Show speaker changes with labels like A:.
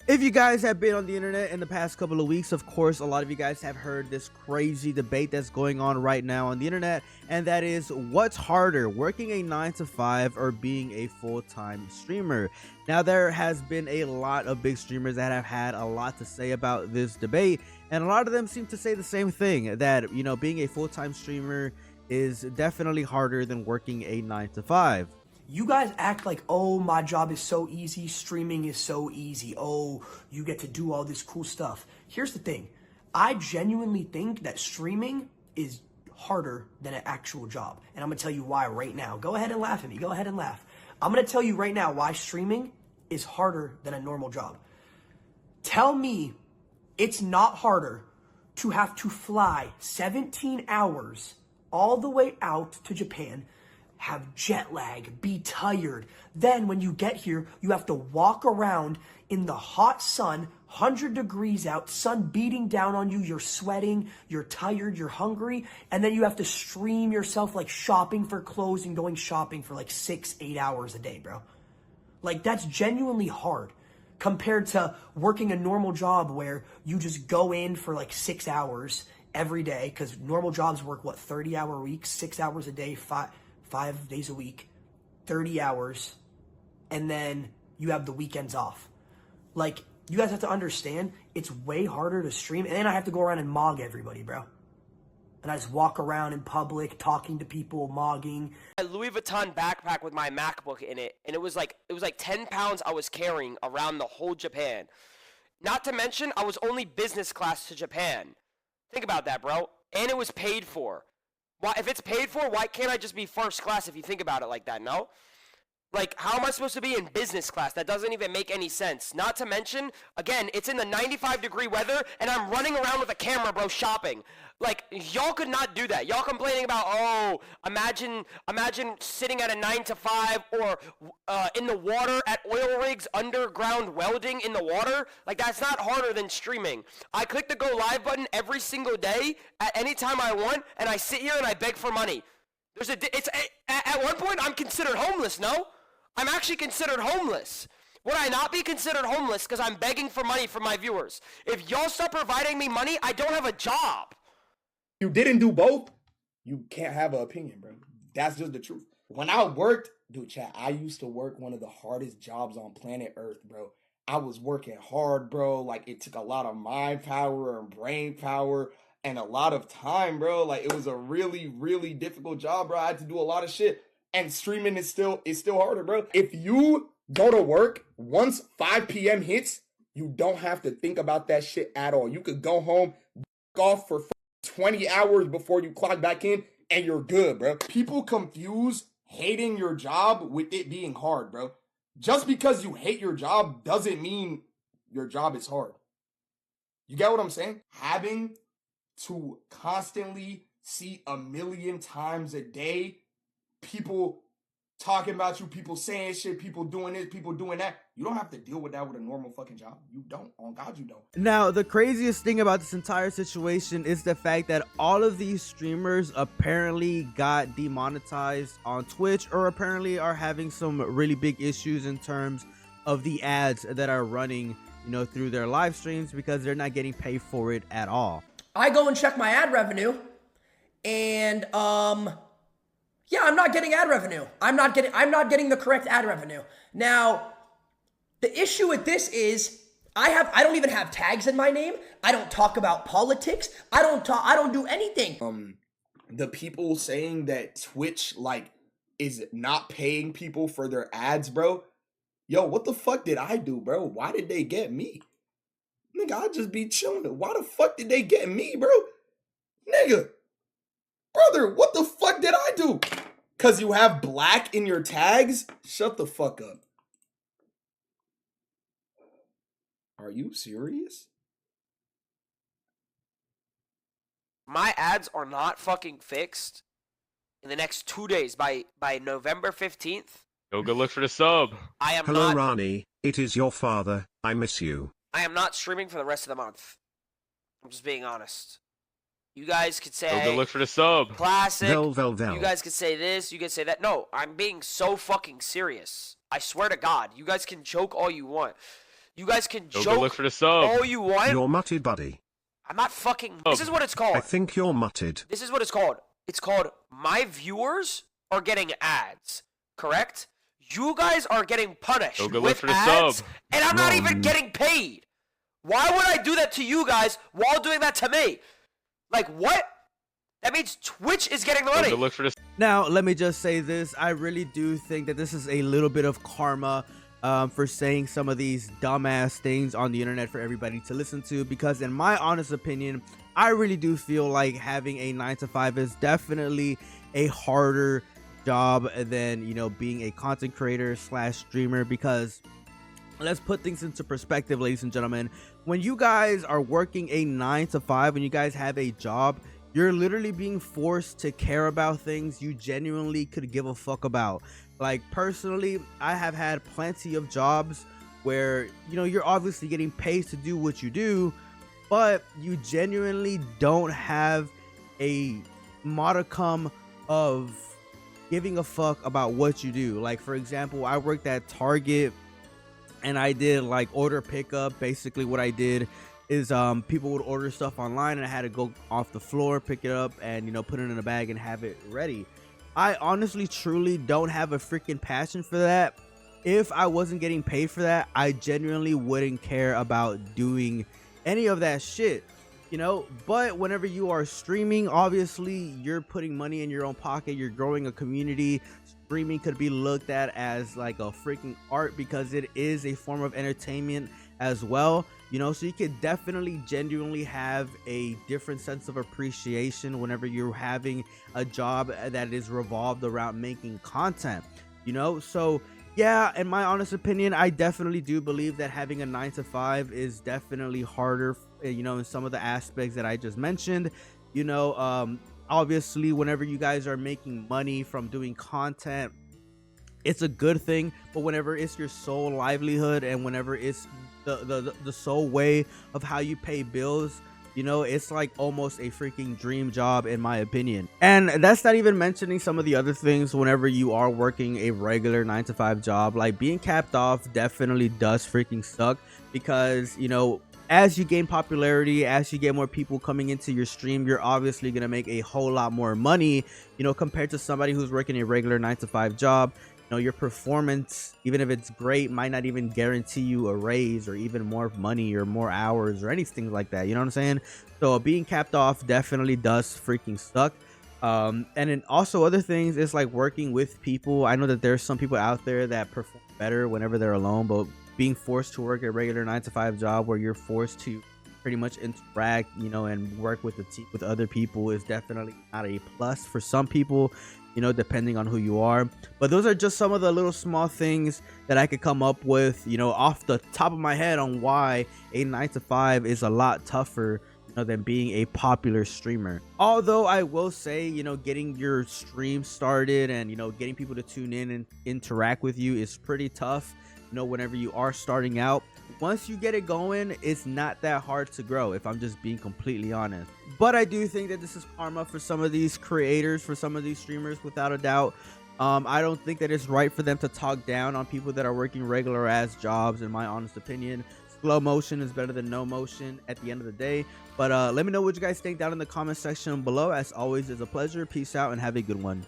A: If you guys have been on the internet in the past couple of weeks, of course, a lot of you guys have heard this crazy debate that's going on right now on the internet, and that is what's harder, working a 9 to 5 or being a full-time streamer. Now, there has been a lot of big streamers that have had a lot to say about this debate, and a lot of them seem to say the same thing, that, you know, being a full-time streamer is definitely harder than working a 9 to 5.
B: You guys act like, oh, my job is so easy, streaming is so easy, oh, you get to do all this cool stuff. Here's the thing. I genuinely think that streaming is harder than an actual job. And I'm going to tell you why right now. Go ahead and laugh at me. Go ahead and laugh. I'm going to tell you right now why streaming is harder than a normal job. Tell me it's not harder to have to fly 17 hours all the way out to Japan, have jet lag, be tired. Then when you get here, you have to walk around in the hot sun, 100 degrees out, sun beating down on you, you're sweating, you're tired, you're hungry, and then you have to stream yourself like shopping for clothes and going shopping for like 6-8 hours a day, bro. Like, that's genuinely hard compared to working a normal job where you just go in for like 6 hours every day, because normal jobs work, what, 30-hour weeks, 6 hours a day, 5 days a week, 30 hours, and then you have the weekends off. Like, you guys have to understand, it's way harder to stream, and then I have to go around and mog everybody, bro. And I just walk around in public, talking to people, mogging.
C: A Louis Vuitton backpack with my MacBook in it, and it was like 10 pounds I was carrying around the whole Japan. Not to mention, I was only business class to Japan. Think about that, bro. And it was paid for. Why, if it's paid for, why can't I just be first class if you think about it like that, no? Like, how am I supposed to be in business class? That doesn't even make any sense. Not to mention, again, it's in the 95-degree weather, and I'm running around with a camera, bro, shopping. Like, y'all could not do that. Y'all complaining about, oh, imagine sitting at a 9 to 5 or in the water at oil rigs, underground welding in the water. Like, that's not harder than streaming. I click the go live button every single day at any time I want, and I sit here and I beg for money. At one point, I'm considered homeless, no? I'm actually considered homeless. Would I not be considered homeless because I'm begging for money from my viewers? If y'all stop providing me money, I don't have a job.
D: You didn't do both, you can't have an opinion, bro. That's just the truth. When I worked, dude, chat, I used to work one of the hardest jobs on planet Earth, bro. I was working hard, bro. Like, it took a lot of mind power and brain power and a lot of time, bro. Like, it was a really, really difficult job, bro. I had to do a lot of shit. And streaming is still harder, bro. If you go to work, once 5 p.m. hits, you don't have to think about that shit at all. You could go home, off for 20 hours before you clock back in, and you're good, bro. People confuse hating your job with it being hard, bro. Just because you hate your job doesn't mean your job is hard. You get what I'm saying? Having to constantly see a million times a day people talking about you, people saying shit, people doing this, people doing that. You don't have to deal with that with a normal fucking job. You don't. On God, you don't.
A: Now, the craziest thing about this entire situation is the fact that all of these streamers apparently got demonetized on Twitch, or apparently are having some really big issues in terms of the ads that are running, you know, through their live streams, because they're not getting paid for it at all.
B: I go and check my ad revenue, and yeah, I'm not getting ad revenue. I'm not getting the correct ad revenue. Now, the issue with this is I don't even have tags in my name. I don't talk about politics. I don't do anything.
D: The people saying that Twitch like is not paying people for their ads, bro. Yo, what the fuck did I do, bro? Why did they get me? Nigga, I'll just be chilling. Why the fuck did they get me, bro? Nigga. Brother, what the fuck did I do? Cause you have black in your tags? Shut the fuck up. Are you serious?
C: My ads are not fucking fixed in the next 2 days. By November 15th.
E: Yo, good look for the sub.
C: I am
F: Hello,
C: not.
F: Rani. It is your father. I miss you.
C: I am not streaming for the rest of the month. I'm just being honest. You guys could say,
E: Yo, good look for the sub.
C: Classic.
F: Vel.
C: You guys could say this. You could say that. No, I'm being so fucking serious. I swear to God. You guys can joke all you want. You guys can
E: Go
C: joke
E: look for the sub.
C: all you want.
F: You're mutted, buddy.
C: I'm not fucking. This is what it's called.
F: I think you're mutted.
C: This is what it's called. It's called my viewers are getting ads, correct? You guys are getting punished
E: Go look
C: with
E: for the
C: ads,
E: sub.
C: and I'm not
F: Wrong.
C: even getting paid. Why would I do that to you guys while doing that to me? Like, what? That means Twitch is getting the money.
E: Go look for the
A: Now, let me just say this. I really do think that this is a little bit of karma for saying some of these dumbass things on the internet for everybody to listen to, because in my honest opinion, I really do feel like having a 9-to-5 is definitely a harder job than, you know, being a content creator / streamer, because let's put things into perspective, ladies and gentlemen. When you guys are working a 9-to-5, when you guys have a job, you're literally being forced to care about things you genuinely could give a fuck about. Like, personally, I have had plenty of jobs where, you know, you're obviously getting paid to do what you do, but you genuinely don't have a modicum of giving a fuck about what you do. Like, for example, I worked at Target and I did like order pickup. Basically what I did is people would order stuff online and I had to go off the floor, pick it up, and, you know, put it in a bag and have it ready. I honestly truly don't have a freaking passion for that. If I wasn't getting paid for that, I genuinely wouldn't care about doing any of that shit, you know. But whenever you are streaming, obviously you're putting money in your own pocket, you're growing a community. Streaming could be looked at as like a freaking art because it is a form of entertainment as well, you know. So you could definitely genuinely have a different sense of appreciation whenever you're having a job that is revolved around making content, you know. So yeah, in my honest opinion, I definitely do believe that having a 9-to-5 is definitely harder, you know, in some of the aspects that I just mentioned, you know. Obviously, whenever you guys are making money from doing content, it's a good thing. But whenever it's your sole livelihood and whenever it's the sole way of how you pay bills, you know, it's like almost a freaking dream job in my opinion. And that's not even mentioning some of the other things. Whenever you are working a regular 9-to-5 job, like being capped off definitely does freaking suck, because, you know, as you gain popularity, as you get more people coming into your stream, you're obviously going to make a whole lot more money, you know, compared to somebody who's working a regular 9-to-5 job. You know, your performance, even if it's great, might not even guarantee you a raise or even more money or more hours or anything like that. You know what I'm saying? So being capped off definitely does freaking suck. And then also other things is like working with people. I know that there's some people out there that perform better whenever they're alone, but being forced to work a regular 9-to-5 job where you're forced to pretty much interact, you know, and work with the team, with other people, is definitely not a plus for some people, you know, depending on who you are. But those are just some of the little small things that I could come up with, you know, off the top of my head on why a 9-to-5 is a lot tougher, you know, than being a popular streamer. Although I will say, you know, getting your stream started and, you know, getting people to tune in and interact with you is pretty tough, you know, whenever you are starting out. Once you get it going, it's not that hard to grow, if I'm just being completely honest. But I do think that this is karma for some of these creators, for some of these streamers, without a doubt. I don't think that it's right for them to talk down on people that are working regular ass jobs, in my honest opinion. Slow motion is better than no motion at the end of the day. But let me know what you guys think down in the comment section below. As always, it's a pleasure. Peace out and have a good one.